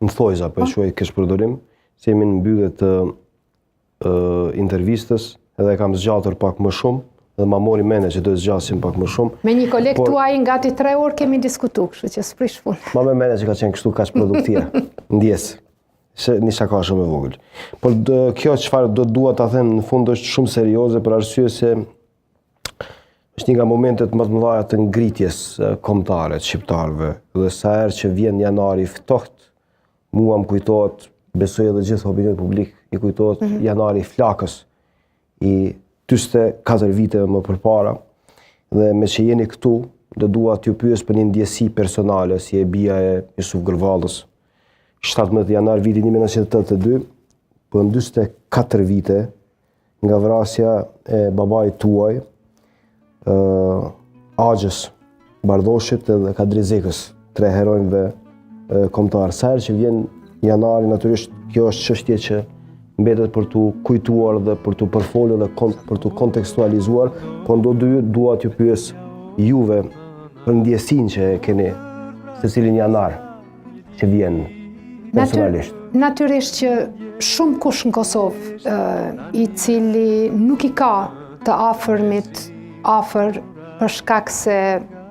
në thojza, po e quaj kesh përdorim, se jemi në mbyllje të intervistës, edhe kam zgjatur pak më shumë, dhe ma mori mene që do të zgjasim pak më shumë. Me një kolegë tuaj gati 3 orë kemi diskutu, kështu që s'prish punë. Ma me mene që ka qenë kështu kaq produktive, ndjes, një shaka shumë e vogël. Por kjo çfarë do dua ta them në fund është shumë serioze për arsye se është një nga momentet më të mëdha të ngritjes kombëtare të shqiptarëve. Dhe sa herë që vjen janari i ftohtë, mua më kujtohet, besoj edhe gjithë opinionit publik, i kujtohet janari i flakës, i 44 vite më përpara, dhe me që jeni këtu, do dua t'ju pyes për një ndjesi personale, si e bia e Jusuf Gërvallës. 17 janar vitin 1982, për 24 vite, nga vrasja e babait tuaj, Axhës, Bardhoshit dhe Kadrizekës, 3 heronjve kombëtar. Sa herë që vjen janari, natyrisht kjo është çështje që mbetet për t'u kujtuar dhe për t'u përfolur dhe për t'u kontekstualizuar, po dua t'ju pyes juve për ndjesinë që keni secilin janar që vjen personalisht. Natyrisht që shumë kush në Kosovë i cili nuk i ka të afërmit afër për shkak se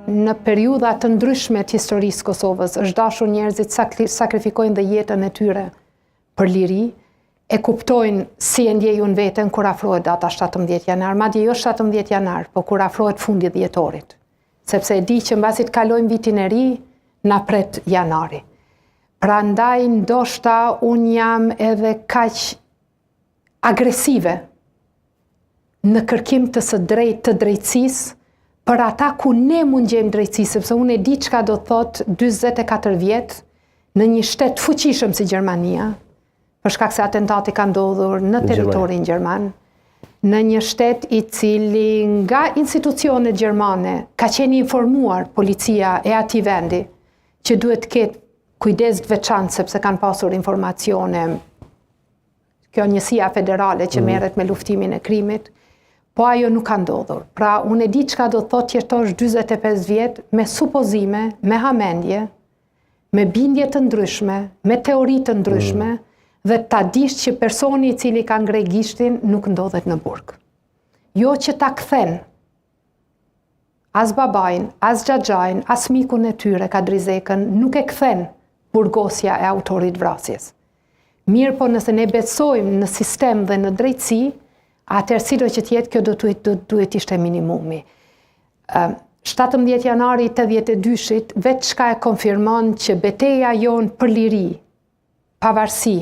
në periudha të ndryshme të historisë Kosovës është dashur njerëzit sakrifikojnë dhe jetën e tyre për liri, e kuptojnë si e ndjejun veten kur afrohet data 17 janar, madje jo 17 janar, po kur afrohet fundi dhjetorit. Sepse e di që mbasi të kalojmë vitin e ri, na pret janari. Prandaj ndoshta unë jam edhe kaq agresive në kërkim të drejtësisë për ata ku ne mund gjejmë drejtësi, sepse unë e di çka do thot 44 vjet në një shtet fuqishëm si Gjermania, për shkak se atentati ka ndodhur në territorin gjerman, në një shtet i cili nga institucionet gjermane ka qenë informuar policia e atij vendi që duhet të ketë kujdes të veçantë sepse kanë pasur informacione kjo njësia federale që merret me luftimin e krimit, po ajo nuk ka ndodhur. Pra unë e di çka do të thotë jetosh 45 vjet me supozime, me hamendje, me bindje të ndryshme, me teori të ndryshme, dhe ta dish që personi i cili ka ngrej gishtin nuk ndodhet në burg. Jo që ta kthen as babain, as xhaxhain, as mikun e tyre Kadrizekën, nuk e kthen burgosja e autorit vrasjes. Mirë po nëse ne besojmë në sistem dhe në drejtësi, atëherë sido që tjetë kjo duhet ishte minimumi. 17 janari 82-shit, vetë çka e konfirmon që betejë jonë për liri, pavarësi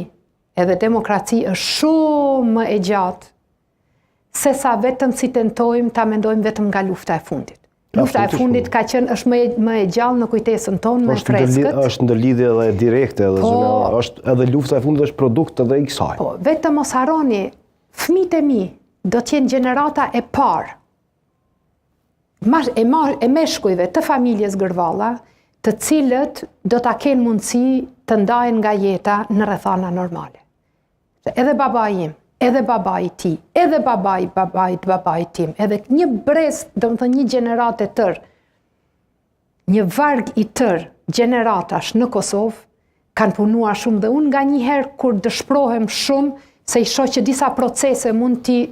edhe demokraci është shumë më e gjatë se sa vetëm si tentojmë ta mendojmë vetëm nga lufta e fundit. Lufta e fundit ka qenë është më e gjallë në kujtesën tonë, më e freskët. Është ndërlidhje edhe direkte, edhe lufta e fundit është produkt edhe i kësaj. Po, vetëm mos harroni, fëmijët e mi do të jenë gjenerata e parë e meshkujve të familjes Gërvalla, të cilët do ta kenë mundësi të ndahen nga jeta në rrethana normale. Edhe babai im, edhe babai ti, edhe babai tim, edhe një brez, domethënë një gjenerat e tërë, një varg i tërë gjeneratash në Kosovë, kanë punuar shumë dhe unë nga njëherë kur dëshprohem shumë se i shoh që disa procese mund t'i